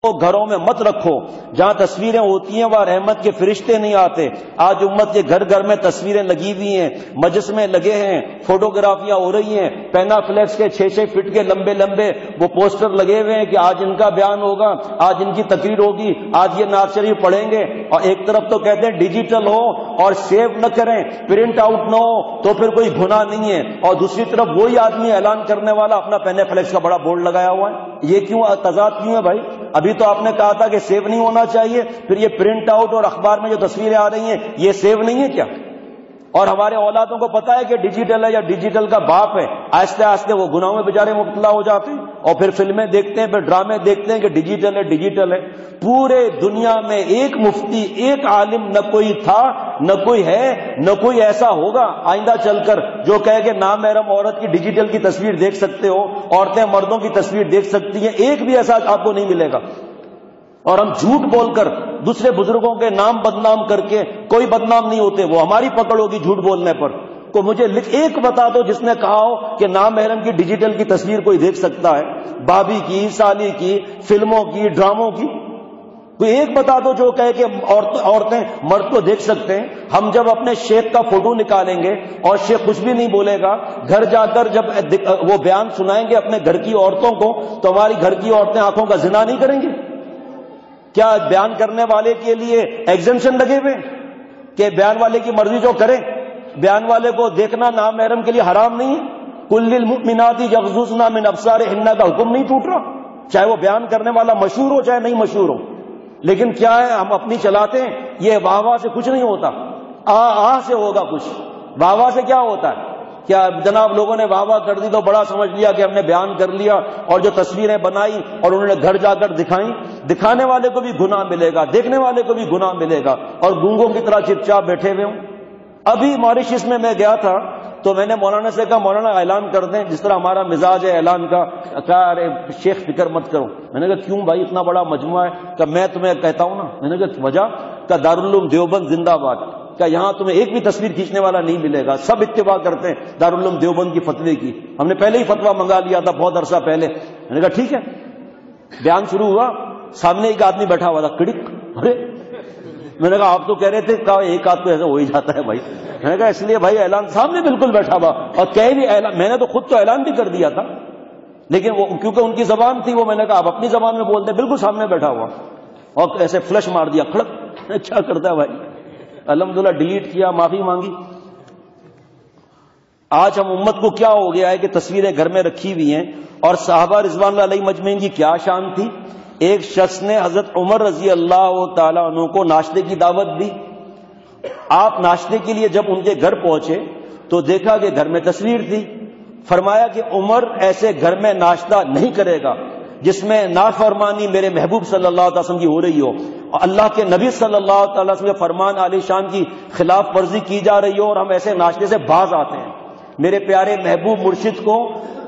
گھروں میں مت رکھو، جہاں تصویریں ہوتی ہیں وہاں رحمت کے فرشتے نہیں آتے۔ آج امت کے گھر گھر میں تصویریں لگی ہوئی ہیں، مجسمے لگے ہیں، فوٹوگرافیاں ہو رہی ہیں، پینا فلیکس کے 6-6 فٹ کے لمبے لمبے وہ پوسٹر لگے ہوئے ہیں کہ آج ان کا بیان ہوگا، آج ان کی تقریر ہوگی، آج یہ نعت شریف پڑھیں گے۔ اور ایک طرف تو کہتے ہیں ڈیجیٹل ہو اور سیو نہ کریں، پرنٹ آؤٹ نہ ہو تو پھر کوئی گناہ نہیں ہے، اور دوسری طرف وہی آدمی اعلان کرنے والا اپنا پینا فلیکس کا بڑا بورڈ لگایا ہوا ہے۔ یہ کیوں تضاد کیوں ہے بھائی؟ ابھی تو آپ نے کہا تھا کہ سیو نہیں ہونا چاہیے، پھر یہ پرنٹ آؤٹ اور اخبار میں جو تصویریں آ رہی ہیں یہ سیو نہیں ہے کیا؟ اور ہمارے اولادوں کو پتا ہے کہ ڈیجیٹل ہے یا ڈیجیٹل کا باپ ہے، آہستہ آہستہ وہ گناہوں میں بیچارے مبتلا ہو جاتے ہیں، اور پھر فلمیں دیکھتے ہیں، پھر ڈرامے دیکھتے ہیں کہ ڈیجیٹل ہے ڈیجیٹل ہے۔ پورے دنیا میں ایک مفتی، ایک عالم نہ کوئی تھا، نہ کوئی ہے، نہ کوئی ایسا ہوگا آئندہ چل کر جو کہے کہ نامحرم عورت کی ڈیجیٹل کی تصویر دیکھ سکتے ہو، عورتیں مردوں کی تصویر دیکھ سکتی ہیں، ایک بھی ایسا آپ کو نہیں ملے گا۔ اور ہم جھوٹ بول کر دوسرے بزرگوں کے نام بدنام کر کے کوئی بدنام نہیں ہوتے، وہ ہماری پکڑ ہوگی جھوٹ بولنے پر۔ کو مجھے ایک بتا دو جس نے کہا ہو کہ نامحرم کی ڈیجیٹل کی تصویر کوئی دیکھ سکتا ہے، بھابھی کی، سالی کی، فلموں کی، ڈراموں کی، کوئی ایک بتا دو جو کہے کہ عورتیں مرد کو دیکھ سکتے ہیں۔ ہم جب اپنے شیخ کا فوٹو نکالیں گے اور شیخ کچھ بھی نہیں بولے گا، گھر جا کر جب وہ بیان سنائیں گے اپنے گھر کی عورتوں کو، تو ہماری گھر کی عورتیں آنکھوں کا زنا نہیں کریں گے؟ کیا بیان کرنے والے کے لیے ایگزمپشن لگے ہوئے کہ بیان والے کی مرضی جو کرے؟ بیان والے کو دیکھنا نامحرم کے لیے حرام نہیں ہے؟ کل للمؤمنات یغضضن من ابصارہن کا حکم نہیں ٹوٹ رہا، چاہے وہ بیان کرنے والا مشہور ہو چاہے نہیں مشہور ہو۔ لیکن کیا ہے، ہم اپنی چلاتے ہیں، یہ واہ واہ سے کچھ نہیں ہوتا، آ سے ہوگا کچھ۔ واہ واہ سے کیا ہوتا ہے؟ کیا جناب لوگوں نے واہ واہ کر دی تو بڑا سمجھ لیا کہ ہم نے بیان کر لیا، اور جو تصویریں بنائی اور انہوں نے گھر جا کر دکھائیں، دکھانے والے کو بھی گناہ ملے گا، دیکھنے والے کو بھی گناہ ملے گا، اور گونگوں کی طرح چپ چاپ بیٹھے ہوئے ہوں۔ ابھی ماریشس میں گیا تھا تو میں نے مولانا سے کہا مولانا اعلان کر دیں، جس طرح ہمارا مزاج ہے اعلان کا۔ کہا ارے شیخ فکر مت کرو۔ میں نے کہا کیوں بھائی، اتنا بڑا مجموعہ ہے؟ کہ میں تمہیں کہتا ہوں نا۔ میں نے کہا وجہ؟ کہ دارالعلوم دیوبند زندہ باد، کہ یہاں تمہیں ایک بھی تصویر کھینچنے والا نہیں ملے گا، سب اتباع کرتے ہیں دارالعلوم دیوبند کی فتوے کی۔ ہم نے پہلے ہی فتویٰ منگا لیا تھا بہت عرصہ پہلے۔ میں نے کہا ٹھیک ہے۔ بیان شروع ہوا، سامنے ایک آدمی بیٹھا ہوا تھا، کڑک، ارے میں نے کہا آپ تو کہہ رہے تھے کہا ایک آدھ تو ایسا ہو ہی جاتا ہے بھائی۔ میں نے کہا اس لیے بھائی اعلان سامنے بالکل بیٹھا ہوا، اور کہہ بھی اعلان، میں نے تو خود تو اعلان بھی کر دیا تھا، لیکن وہ کیونکہ ان کی زبان تھی وہ، میں نے کہا آپ اپنی زبان میں بولتے، بالکل سامنے بیٹھا ہوا، اور ایسے فلش مار دیا کھڑک۔ کیا کرتا ہے بھائی؟ الحمدللہ ڈیلیٹ کیا، معافی مانگی۔ آج ہم امت کو کیا ہو گیا ہے کہ تصویریں گھر میں رکھی ہوئی ہیں، اور صحابہ رضوان اللہ علیہ مجمعین کی کیا شان تھی۔ ایک شخص نے حضرت عمر رضی اللہ تعالیٰ عنہ کو ناشتے کی دعوت دی۔ آپ ناشتے کے لیے جب ان کے گھر پہنچے تو دیکھا کہ گھر میں تصویر تھی۔ فرمایا کہ عمر ایسے گھر میں ناشتہ نہیں کرے گا جس میں نافرمانی میرے محبوب صلی اللہ علیہ وسلم کی ہو رہی ہو، اللہ کے نبی صلی اللہ علیہ وسلم کے فرمان عالی شان کی خلاف ورزی کی جا رہی ہو، اور ہم ایسے ناشتے سے باز آتے ہیں۔ میرے پیارے محبوب مرشد کو،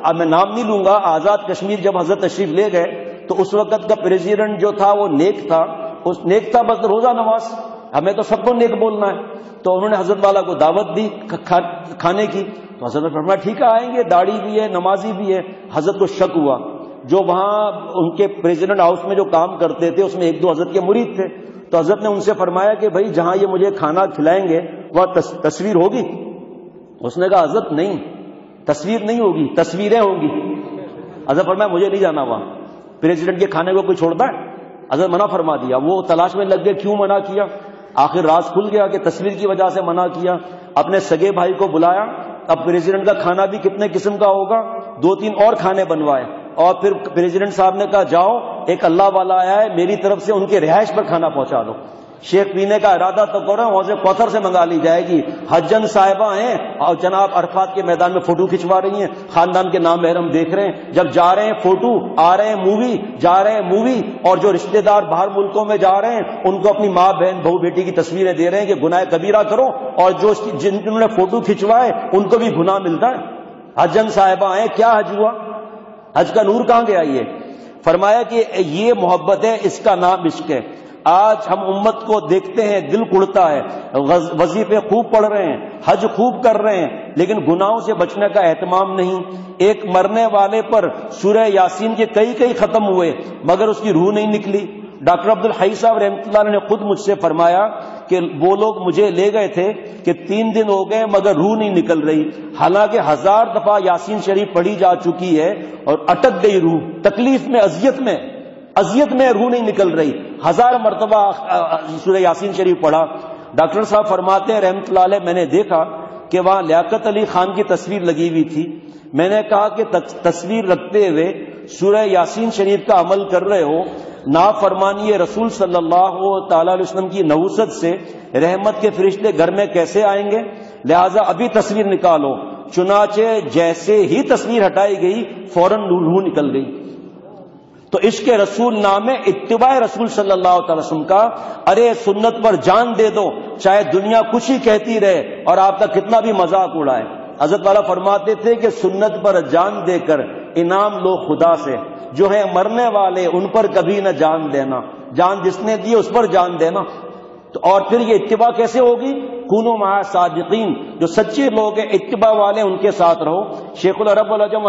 اب میں نام نہیں لوں گا، آزاد کشمیر جب حضرت تشریف لے گئے تو اس وقت کا پریزیڈنٹ جو تھا وہ نیک تھا، اس نیک تھا بس روزہ نماز، ہمیں تو سب کو نیک بولنا ہے۔ تو انہوں نے حضرت والا کو دعوت دی کھانے کی، تو حضرت نے فرمایا ٹھیک ہے آئیں گے، داڑھی بھی ہے، نمازی بھی ہے۔ حضرت کو شک ہوا، جو وہاں ان کے پریزیڈنٹ ہاؤس میں جو کام کرتے تھے اس میں ایک دو حضرت کے مرید تھے، تو حضرت نے ان سے فرمایا کہ بھائی جہاں یہ مجھے کھانا کھلائیں گے وہاں تصویر ہوگی؟ اس نے کہا حضرت نہیں، تصویر نہیں ہوگی، تصویریں ہوں گی۔ حضرت فرمایا مجھے نہیں جانا وہاں، پریزیڈنٹ کے کھانے کو کوئی چھوڑتا ہے؟ حضرت منع فرما دیا۔ وہ تلاش میں لگ گئے کیوں منع کیا، آخر راز کھل گیا کہ تصویر کی وجہ سے منع کیا۔ اپنے سگے بھائی کو بلایا، اب پریزیڈنٹ کا کھانا بھی کتنے قسم کا ہوگا، 2-3 اور کھانے بنوائے، اور پھر پریزیڈنٹ صاحب نے کہا جاؤ ایک اللہ والا آیا ہے میری طرف سے ان کے رہائش پر کھانا پہنچا دو۔ شیخ پینے کا ارادہ تو کرو، حوض کوثر سے منگا لی جائے گی۔ حجن صاحبہ ہیں اور جناب عرفات کے میدان میں فوٹو کھنچوا رہی ہیں، خاندان کے نام محرم دیکھ رہے ہیں، جب جا رہے ہیں فوٹو، آ رہے ہیں مووی، جا رہے ہیں مووی، اور جو رشتہ دار باہر ملکوں میں جا رہے ہیں ان کو اپنی ماں بہن بہو بیٹی کی تصویریں دے رہے ہیں کہ گناہ کبیرہ کرو، اور جو جنہوں نے فوٹو کھنچوائے ان کو بھی گناہ ملتا ہے۔ حجن صاحبہ ہیں، کیا حج ہوا؟ حج کا نور کہاں گیا؟ یہ فرمایا کہ یہ محبت ہے، اس کا نام عشق ہے۔ آج ہم امت کو دیکھتے ہیں دل کڑتا ہے، وظیفے خوب پڑھ رہے ہیں، حج خوب کر رہے ہیں، لیکن گناہوں سے بچنے کا اہتمام نہیں۔ ایک مرنے والے پر سورہ یاسین کے کئی ختم ہوئے مگر اس کی روح نہیں نکلی۔ ڈاکٹر عبدالحی صاحب رحمۃ اللہ علیہ نے خود مجھ سے فرمایا کہ وہ لوگ مجھے لے گئے تھے کہ 3 دن ہو گئے مگر روح نہیں نکل رہی، حالانکہ 1000 دفعہ یاسین شریف پڑھی جا چکی ہے اور اٹک گئی روح، تکلیف میں، اذیت میں روح نہیں نکل رہی، 1000 مرتبہ سورہ یاسین شریف پڑھا۔ ڈاکٹر صاحب فرماتے ہیں رحمۃ اللہ علیہ، میں نے دیکھا کہ وہاں لیاقت علی خان کی تصویر لگی ہوئی تھی، میں نے کہا کہ تصویر رکھتے ہوئے سورہ یاسین شریف کا عمل کر رہے ہو، نافرمانی رسول صلی اللہ تعالی علیہ وسلم کی نحوست سے رحمت کے فرشتے گھر میں کیسے آئیں گے؟ لہٰذا ابھی تصویر نکالو۔ چنانچہ جیسے ہی تصویر ہٹائی گئی فوراً روح نکل گئی۔ تو عشق رسول نام ہے اتباع رسول صلی اللہ تعالی وسلم کا۔ ارے سنت پر جان دے دو، چاہے دنیا کچھ ہی کہتی رہے اور آپ کا کتنا بھی مذاق اڑائے۔ حضرت والا فرماتے تھے کہ سنت پر جان دے کر انعام لو خدا سے، جو ہے مرنے والے ان پر کبھی نہ جان دینا، جان جس نے دی اس پر جان دینا۔ تو اور پھر یہ اتباع کیسے ہوگی؟ کونوا مع صادقین، جو سچے لوگ ہیں اتباع والے ان کے ساتھ رہو۔ شیخ العرب والعجم